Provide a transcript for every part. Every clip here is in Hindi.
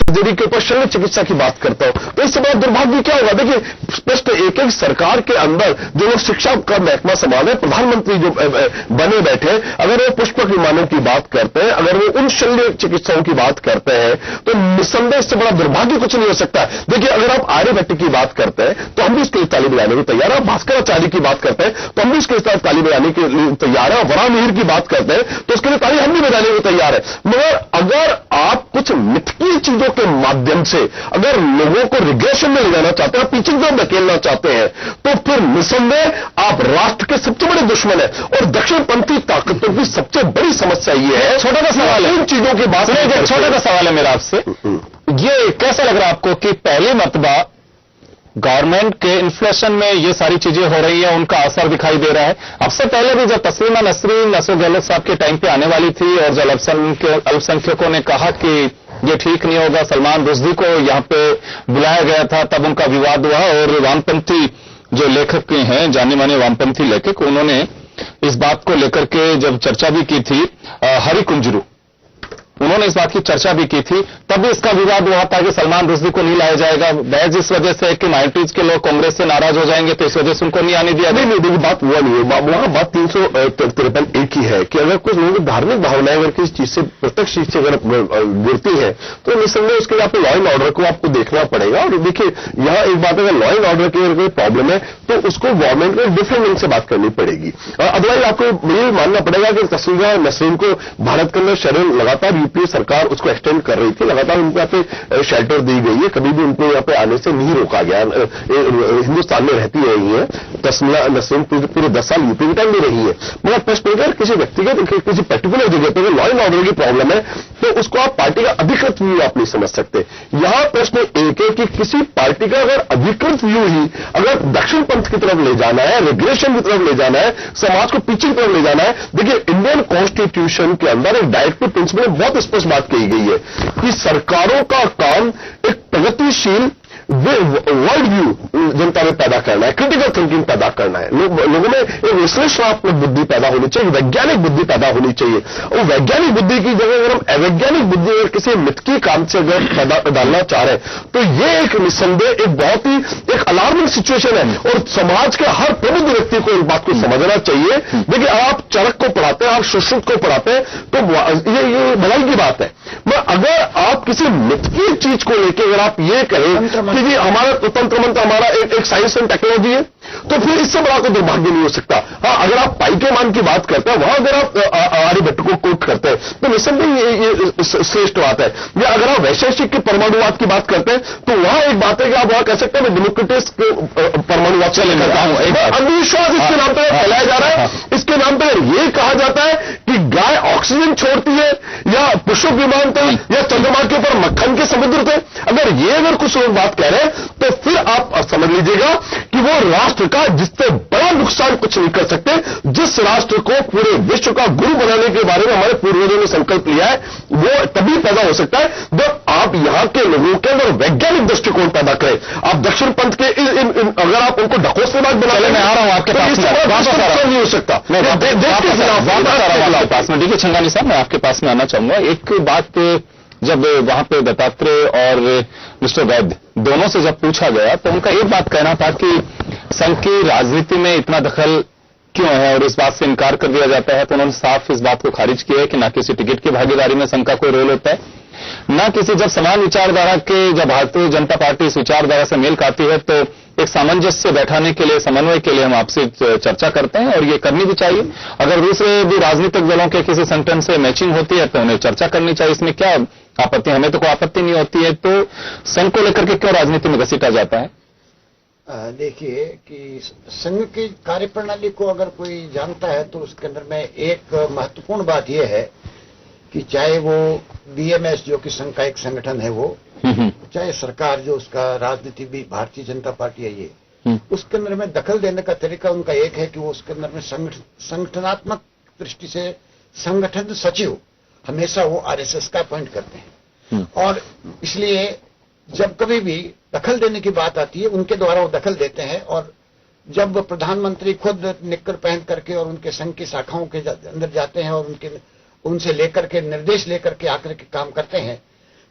सर्जरी के ऊपर शल्य चिकित्सा की बात करता हूं, तो इससे बड़ा दुर्भाग्य क्या होगा? देखिए, स्पष्ट एक एक सरकार के अंदर जो लोग शिक्षा का महकमा संभाले, प्रधानमंत्री जो बने बैठे, अगर वो पुष्पक विमानों की बात करते हैं, अगर वो उन शल्य चिकित्साओं की बात करते हैं, तो निस्संदेह इससे बड़ा दुर्भाग्य कुछ नहीं हो सकता। देखिए, अगर आप आर्यभट्ट की बात करते हैं तो हम भी उसके लिए ताली बजाने को तैयार है, भास्कराचार्य की बात करते हैं तो हम भी उसके साथ ताली बजाने के लिए तैयार है, वराहमिहिर की बात करते हैं तो उसके लिए ताली हम भी बजाने को तैयार है। मगर अगर आप कुछ मिथकीय चीजों के माध्यम से अगर लोगों को रिग्रेशन में ले जाना चाहते हैं, पीछे की तरफ धकेलना चाहते हैं, तो फिर निस्संदेह आप राष्ट्र के सबसे बड़े दुश्मन है। और दक्षिणपंथी ताकतों की सबसे बड़ी समस्या यह है, छोटा सा सवाल है, इन चीजों की बात, छोटा सा सवाल है मेरा आपसे, ये कैसा लग रहा है आपको कि पहली मतबा गवर्नमेंट के इन्फ्लेशन में ये सारी चीजें हो रही है, उनका असर दिखाई दे रहा है? अब से पहले भी जब तस्लीमा नसरीन अशोक गहलोत साहब के टाइम पे आने वाली थी और जब अल्पसंख्यकों ने कहा कि ये ठीक नहीं होगा, सलमान रुश्दी को यहां पे बुलाया गया था, तब उनका विवाद हुआ और वामपंथी जो लेखक हैं, जाने माने वामपंथी लेखक, उन्होंने इस बात को लेकर के जब चर्चा भी की थी, हरि कुंजरू उन्होंने इस बात की चर्चा भी की थी, तब भी इसका विवाद हुआ था कि सलमान रुश्दी को नहीं लाया जाएगा, बैज इस वजह से कि माइनॉरिटीज के लोग कांग्रेस से नाराज हो जाएंगे तो इस वजह से उनको नहीं आने दिया। नहीं, देखिए बात हुआ नहीं है, वहां बात 353 एक ही है कि अगर कुछ लोगों की धार्मिक भावनाएं अगर किसी चीज से, प्रत्यक्ष चीज से अगर गिरती है तो निस्संदेह उसके लिए आपको लॉ एंड ऑर्डर को आपको देखना पड़ेगा। और देखिए, यहाँ एक बात, अगर लॉ एंड ऑर्डर की अगर कोई प्रॉब्लम है तो उसको गवर्नमेंट को डिफरेंट ढंग से बात करनी पड़ेगी। अदरवाइज आपको ये मानना पड़ेगा कि तस्लीमा नसरीन को भारत के अंदर शरण लगातार यूपीए सरकार उसको एक्सटेंड कर रही थी, लगातार उनको यहाँ पे शेल्टर दी गई है, कभी भी उनको यहाँ पे आने से नहीं रोका गया। हिंदुस्तान में रहती रही है तस्लीमा नसरीन, पूरे 10 साल यूपी के टाइम में रही है। मगर प्रश्न अगर किसी व्यक्तिगत किसी पर्टिकुलर जगह पर लॉ एंड ऑर्डर की प्रॉब्लम है तो उसको आप पार्टी का अधिकृत व्यू आप नहीं समझ सकते। यहां प्रश्न एक है कि किसी पार्टी का अगर अधिकृत व्यू ही अगर दक्षिण पंथ की तरफ ले जाना है, रिग्रेशन की तरफ ले जाना है, समाज को पीछे की तरफ ले जाना है, देखिए इंडियन कॉन्स्टिट्यूशन के अंदर एक डायरेक्टिव प्रिंसिपल में बहुत स्पष्ट बात कही गई है कि सरकारों का काम एक प्रगतिशील वर्ल्ड व्यू जनता में पैदा करना है, क्रिटिकल थिंकिंग पैदा करना है, लोगों में एक विश्लेषणात्मक बुद्धि पैदा होनी चाहिए, वैज्ञानिक बुद्धि पैदा होनी चाहिए। और वैज्ञानिक बुद्धि की जगह अगर हम अवैज्ञानिक बुद्धि अगर किसी मिथकी काम से अगर डालना चाह रहे हैं तो ये एक निस्संदेह एक बहुत ही एक अलार्मिंग सिचुएशन है और समाज के हर प्रबुद्ध व्यक्ति को इस बात को समझना चाहिए। देखिए, आप चरक को पढ़ाते हैं, आप सुश्रुत को पढ़ाते हैं तो ये भलाई की बात है, मगर अगर आप किसी मिथकी चीज को लेकर अगर आप ये कहें कि हमारा तंत्र मंत्र हमारा एक साइंस एंड टेक्नोलॉजी है, तो फिर इससे बड़ा कोई दुर्भाग्य नहीं हो सकता। हाँ, अगर आप पाई के मान की बात करते हैं, वहां अगर आप आर्यभट्ट को कोट करते हैं तो निस्संदेह ये श्रेष्ठ बात है। या अगर आप वैशेषिक के परमाणुवाद की बात करते हैं तो वहां एक बात है कि आप वहां कह सकते हैं मैं डेमोक्रेटिस परमाणुवाद से लेकर हूं। अंधविश्वास इसके नाम पर फैलाया जा रहा है। इसके नाम पर यह कहा जाता है कि गाय ऑक्सीजन छोड़ती है या पुष्पक विमान थे या चंद्रमा के ऊपर मक्खन के समुद्र थे, अगर कुछ लोग बात कह रहे हैं तो फिर आप समझ लीजिएगा कि वो राष्ट्र का जिससे बड़ा नुकसान कुछ नहीं कर सकते। जिस राष्ट्र को पूरे विश्व का गुरु बनाने के बारे में हमारे पूर्वजों ने संकल्प लिया है वो तभी पैदा हो सकता है जब आप यहां के लोगों के अंदर वैज्ञानिक दृष्टिकोण पैदा करें। आप दक्षिण पंथ के अगर आप उनको ढकोसलेबाज बना लें, मैं आ रहा हूं आपके पास, नहीं हो सकता। देखिए छंगानी साहब, मैं आपके पास में आना चाहूंगा। एक बात, जब वहां पे दत्तात्रेय और मिस्टर वैद्य दोनों से जब पूछा गया तो उनका एक बात कहना था कि संघ की राजनीति में इतना दखल क्यों है और इस बात से इनकार कर दिया जाता है। तो उन्होंने साफ इस बात को खारिज किया है कि ना किसी टिकट की भागीदारी में संघ का कोई रोल होता है, ना किसी, जब समान विचारधारा के, जब भारतीय जनता पार्टी इस विचारधारा से मेल खाती है तो एक सामंजस्य बैठाने के लिए, समन्वय के लिए हम आपसे चर्चा करते हैं और ये करनी भी चाहिए। अगर दूसरे भी राजनीतिक दलों के किसी संगठन से मैचिंग होती है तो उन्हें चर्चा करनी चाहिए, इसमें क्या आपत्ति? हमें तो कोई आपत्ति नहीं होती है। तो संघ को लेकर के क्यों राजनीति में घसीटा जाता है? देखिए कि संघ की कार्यप्रणाली को अगर कोई जानता है तो उसके अंदर में एक महत्वपूर्ण बात यह है कि चाहे वो बीएमएस जो कि संघ का एक संगठन है वो, चाहे सरकार जो उसका राजनीति भी भारतीय जनता पार्टी है ये, उसके अंदर में दखल देने का तरीका उनका एक है कि वो उसके अंदर में संगठनात्मक दृष्टि से संगठन सचिव हमेशा वो आरएसएस का अपॉइंट करते हैं। और इसलिए जब कभी भी दखल देने की बात आती है उनके द्वारा वो दखल देते हैं। और जब प्रधानमंत्री खुद निक्कर पहन करके और उनके संघ की शाखाओं के अंदर जाते हैं और उनसे लेकर के निर्देश लेकर के आकर के काम करते हैं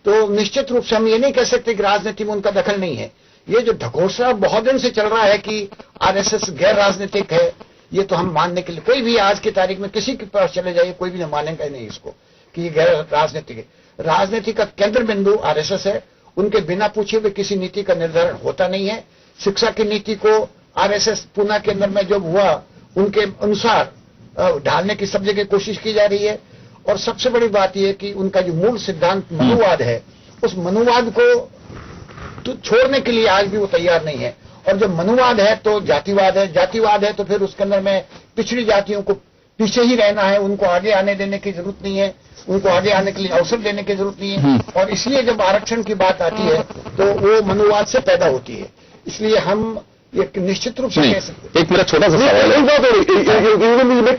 तो निश्चित रूप से हम ये नहीं कह सकते कि राजनीति में उनका दखल नहीं है। ये जो ढकोसला बहुत दिन से चल रहा है कि आरएसएस गैर राजनीतिक है, ये तो हम मानने के लिए, कोई भी आज की तारीख में किसी के पास चले जाइए, कोई भी मानेगा नहीं इसको कि ये गैर राजनीतिक है। राजनीति का केंद्र बिंदु आरएसएस है, उनके बिना पूछे हुए किसी नीति का निर्धारण होता नहीं है। शिक्षा की नीति को आरएसएस पूना के अंदर में जो हुआ उनके अनुसार ढालने की सब जगह कोशिश की जा रही है। और सबसे बड़ी बात यह कि उनका जो मूल सिद्धांत मनुवाद है, उस मनुवाद को तो छोड़ने के लिए आज भी वो तैयार नहीं है। और जब मनुवाद है तो जातिवाद है, जातिवाद है तो फिर उसके अंदर में पिछड़ी जातियों को पीछे ही रहना है, उनको आगे आने देने की जरूरत नहीं है, उनको आगे आने के लिए अवसर देने की जरूरत नहीं है। और इसलिए जब आरक्षण की बात आती है तो वो मनुवाद से पैदा होती है। इसलिए हम एक निश्चित रूप से कह सकते। एक मेरा छोटा सा सवाल है, एक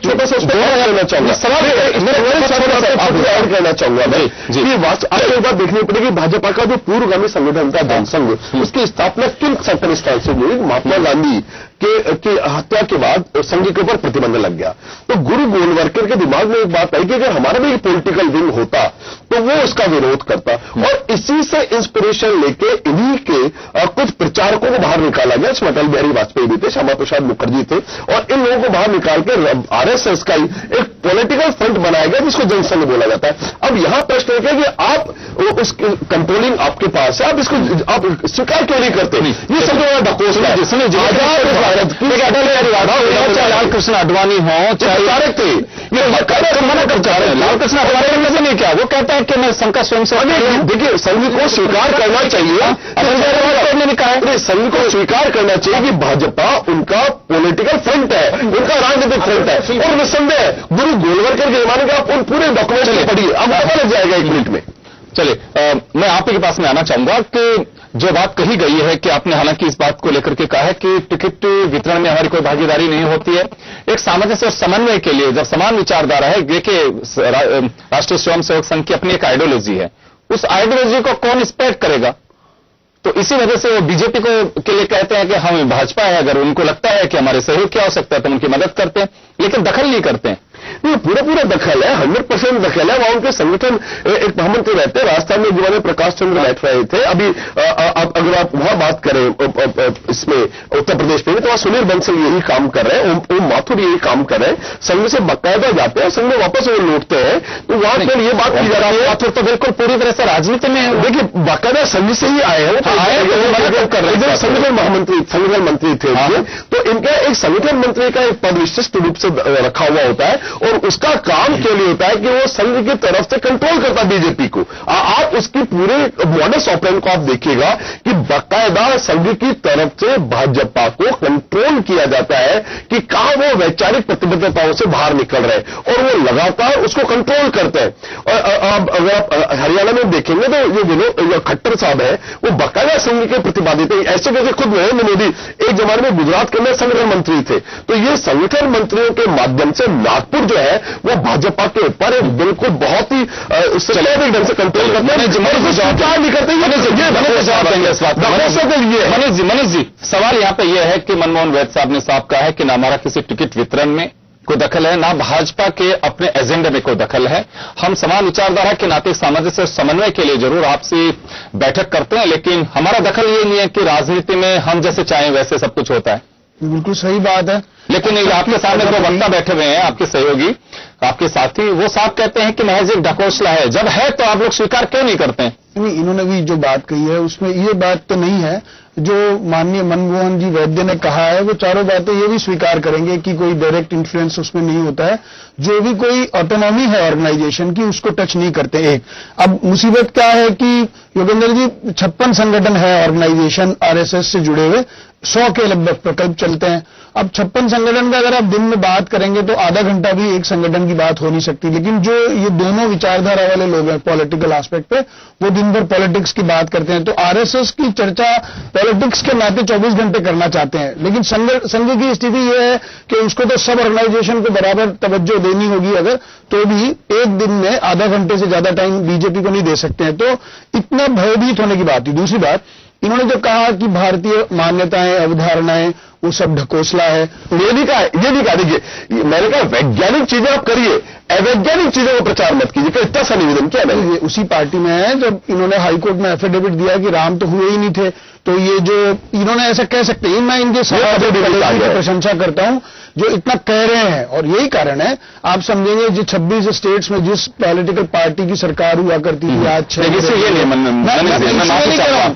छोटा सा कहना चाहूंगा, कहना चाहूंगा भाई कि आपको एक बात देखनी पड़ेगी, भाजपा का जो पूर्वगामी संगठन था जनसंघ, उसकी स्थापना किन सर्कमस्टेंस से हुई? महात्मा गांधी की हत्या के बाद संघ के ऊपर प्रतिबंध लग गया। तो गुरु गोलवलकर के दिमाग में एक बात आई कि अगर हमारा भी पॉलिटिकल विंग होता तो वो उसका विरोध करता, और इसी से इंस्पिरेशन लेके इन्हीं के कुछ प्रचारकों को बाहर निकाला गया। इसमें अटल बिहारी वाजपेयी भी थे, श्यामा प्रसाद मुखर्जी थे, और इन लोगों को बाहर निकाल के आरएसएस का एक पॉलिटिकल फ्रंट बनाया गया जिसको जनसंघ बोला जाता है। अब यहां प्रश्न है कि आप उसकी कंट्रोलिंग आपके पास है, आप इसको आप स्वीकार क्यों नहीं करते? ये सब ढकोसला लाल कृष्ण आडवाणी हो चाहे थे, ये मना करता है। लाल कृष्ण आडवाणी ने क्या, वो कहता है कि मैं संघ का स्वयं से, देखिए संघ को स्वीकार करना चाहिए, संघ को स्वीकार करना चाहिए कि भाजपा उनका पॉलिटिकल फ्रंट है, उनका राजनीतिक फ्रंट है। और निस्संदेह गुरु गोलवलकर के जमाने के आप उन पूरे डॉक्यूमेंट पढ़िए, अब पता लग जाएगा 1 मिनट में। चलिए मैं आप ही के पास में आना चाहूंगा कि जो बात कही गई है कि आपने हालांकि इस बात को लेकर के कहा है कि टिकट वितरण में हमारी कोई भागीदारी नहीं होती है। एक सामंजस्य और समन्वय के लिए जब समान विचारधारा है, देखिए राष्ट्रीय स्वयंसेवक संघ की अपनी एक आइडियोलॉजी है, उस आइडियोलॉजी को कौन रिस्पेक्ट करेगा? तो इसी वजह से वो बीजेपी को के लिए कहते हैं कि हम भाजपा है, अगर उनको लगता है कि हमारे सहयोग की आवश्यकता है तो उनकी मदद करते हैं, लेकिन दखल नहीं करते हैं। ये पूरा दखल है, 100% दखल है। वहां उनके संगठन एक महामंत्री रहते हैं, राजस्थान में जीवन में प्रकाश चंद्र बैठ रहे थे। अभी अगर आप वहां बात करें इसमें उत्तर प्रदेश में, तो वहां सुनील बंसल यही काम कर रहे हैं, ओम माथुर यही काम कर रहे हैं, संघ से बाकायदा जाते हैं, संघ में वापस वो लौटते हैं। तो वहां पर ये बात की जा रही है, माथुर तो बिल्कुल पूरी तरह से राजनीति में, देखिए बाकायदा संघ से ही आए हैं, संगठन महामंत्री, संगठन मंत्री थे। तो इनका एक संगठन मंत्री का एक पद विशिष्ट रूप से रखा हुआ होता है, और उसका काम के लिए होता है कि वो संघ की तरफ से कंट्रोल करता बीजेपी को। आप उसकी पूरे मॉडस ऑपरेंड को आप देखिएगा कि बाकायदा संघ की तरफ से भाजपा को कंट्रोल किया जाता है कि कहां वो वैचारिक प्रतिबद्धताओं से बाहर निकल रहे हैं, और वो लगातार उसको कंट्रोल करते हैं। और अगर आप हरियाणा में देखेंगे तो ये विनोद खट्टर साहब है, वो बाकायदा संघ के प्रतिपादित है। ऐसे कैसे खुद नरेंद्र मोदी एक जमाने में गुजरात के अंदर संगठन मंत्री थे। तो ये संगठन मंत्रियों के माध्यम से नागपुर जो है वो भाजपा के ऊपर एक बिल्कुल बहुत ही सैद्धांतिक ढंग से कंट्रोल करते हैं, स्वीकार नहीं करते। मनीष जी सवाल यहाँ पे यह है कि मनमोहन वैद साहब ने साफ कहा है कि ना हमारा किसी टिकट वितरण में कोई दखल है, ना भाजपा के अपने एजेंडे में कोई दखल है। हम समान विचारधारा के नाते सामंजस्य और समन्वय के लिए जरूर आपसे बैठक करते हैं, लेकिन हमारा दखल ये नहीं है कि राजनीति में हम जैसे चाहें वैसे सब कुछ होता है। बिल्कुल सही बात है, लेकिन आपके सामने दो वक्ता बैठे हुए हैं, आपके सहयोगी, आपके साथी, वो साफ कहते हैं कि महज एक ढकोसला है। जब है तो आप लोग स्वीकार क्यों नहीं करते हैं? नहीं, इन्होंने भी जो बात कही है उसमें ये बात तो नहीं है। जो माननीय मनमोहन जी वैद्य ने कहा है वो चारों बातें ये भी स्वीकार करेंगे कि कोई डायरेक्ट इन्फ्लुएंस उसमें नहीं होता है। जो भी कोई ऑटोनॉमी है ऑर्गेनाइजेशन की उसको टच नहीं करते। एक अब मुसीबत क्या है कि योगेंद्र जी 56 संगठन है ऑर्गेनाइजेशन आरएसएस से जुड़े हुए, 100 के लगभग प्रकल्प चलते हैं। अब 56 संगठन का अगर आप दिन में बात करेंगे तो आधा घंटा भी एक संगठन की बात हो नहीं सकती। लेकिन जो ये दोनों विचारधारा वाले लोग हैं पॉलिटिकल एस्पेक्ट पे, वो दिन भर पॉलिटिक्स की बात करते हैं। तो आरएसएस की चर्चा पॉलिटिक्स के नाते 24 घंटे करना चाहते हैं, लेकिन संघ की स्थिति यह है कि उसको तो सब ऑर्गेनाइजेशन को बराबर तवज्जो देनी होगी, अगर तो भी एक दिन में आधा घंटे से ज्यादा टाइम बीजेपी को नहीं दे सकते हैं। तो इतना भयभीत होने की बात थी। दूसरी बात, इन्होंने जो कहा कि भारतीय मान्यताएं अवधारणाएं वो सब ढकोसला है। ये भी कहा देखिए, मैंने कहा वैज्ञानिक चीजें आप करिए, अवैज्ञानिक चीजों को प्रचार मत कीजिए। क्या इतना सा निवेदन क्या मैंने? ये उसी पार्टी में है जब इन्होंने हाईकोर्ट में एफिडेविट दिया कि राम तो हुए ही नहीं थे, तो ये जो इन्होंने ऐसा कह सकते हैं, मैं इनके की प्रशंसा करता हूं जो इतना कह रहे हैं। और यही कारण है, आप समझेंगे जो 26 स्टेट्स में जिस पॉलिटिकल पार्टी की सरकार हुआ करती थी आज 6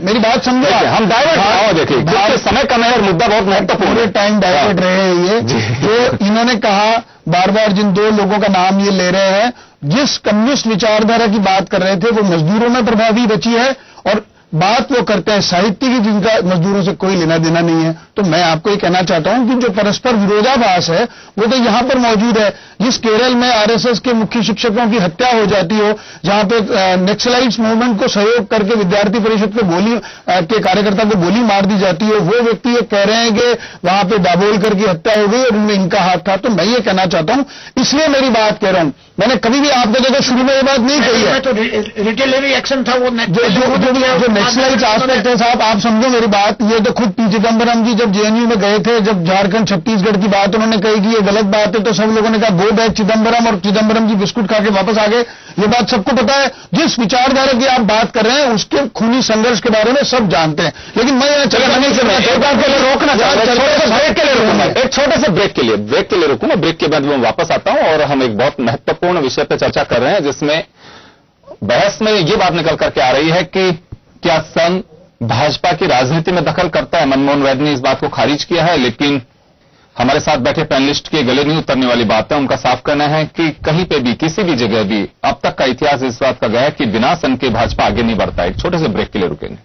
मेरी बात समझो, हम डाइवर्ट देखिए, समय कम है और मुद्दा बहुत महत्वपूर्ण है, टाइम डाइवर्ट रहे हैं ये। जो इन्होंने कहा बार बार, जिन 2 लोगों का नाम ये ले रहे हैं, जिस कम्युनिस्ट विचारधारा की बात कर रहे थे वो मजदूरों में प्रभावी बची है, और बात वो करते हैं साहित्य की जिनका मजदूरों से कोई लेना देना नहीं है। तो मैं आपको ये कहना चाहता हूं कि जो परस्पर विरोधाभास है वो तो यहां पर मौजूद है। जिस केरल में आरएसएस के मुख्य शिक्षकों की हत्या हो जाती हो, जहां पे नक्सलाइट्स मूवमेंट को सहयोग करके विद्यार्थी परिषद को गोली के कार्यकर्ता को गोली मार दी जाती है, वो व्यक्ति ये कह रहे हैं कि वहां पे दाभोलकर की हत्या हो गई और उनमें इनका हाथ था। तो मैं ये कहना चाहता हूं, इसलिए मेरी बात कह रहा हूं, मैंने कभी भी आपको देखो शुरू में ये बात नहीं कही है। तो रिटेलियरी एक्शन था वो जो नेक्सलाइट्स एस्पेक्ट है साहब, आप समझो मेरी बात। ये तो खुद पी चिदम्बरम जी जब जेएनयू में गए थे, जब झारखंड छत्तीसगढ़ की बात उन्होंने कही कि ये गलत बात है, तो सब लोगों ने कहा गो बैक चिदम्बरम, और चिदम्बरम जी बिस्कुट खा के वापस आ गए। ये बात सबको पता है। जिस विचारधारा की आप बात कर रहे हैं उसके खूनी संघर्ष के बारे में सब जानते हैं। लेकिन मैं यहाँ रोकना चाहता हूं, एक छोटे से ब्रेक के लिए रुकूंगा। ब्रेक के बाद मैं वापस आता हूं और हम एक बहुत महत्वपूर्ण विषय पर चर्चा कर रहे हैं, जिसमें बहस में ये बात निकल करके आ रही है कि क्या संघ भाजपा की राजनीति में दखल करता है। मनमोहन वैद ने इस बात को खारिज किया है, लेकिन हमारे साथ बैठे पैनलिस्ट के गले नहीं उतरने वाली बात है। उनका साफ कहना है कि कहीं पे भी, किसी भी जगह भी अब तक का इतिहास इस बात का गया है कि बिना संघ के भाजपा आगे नहीं बढ़ता है। एक छोटे से ब्रेक के लिए रुकेंगे।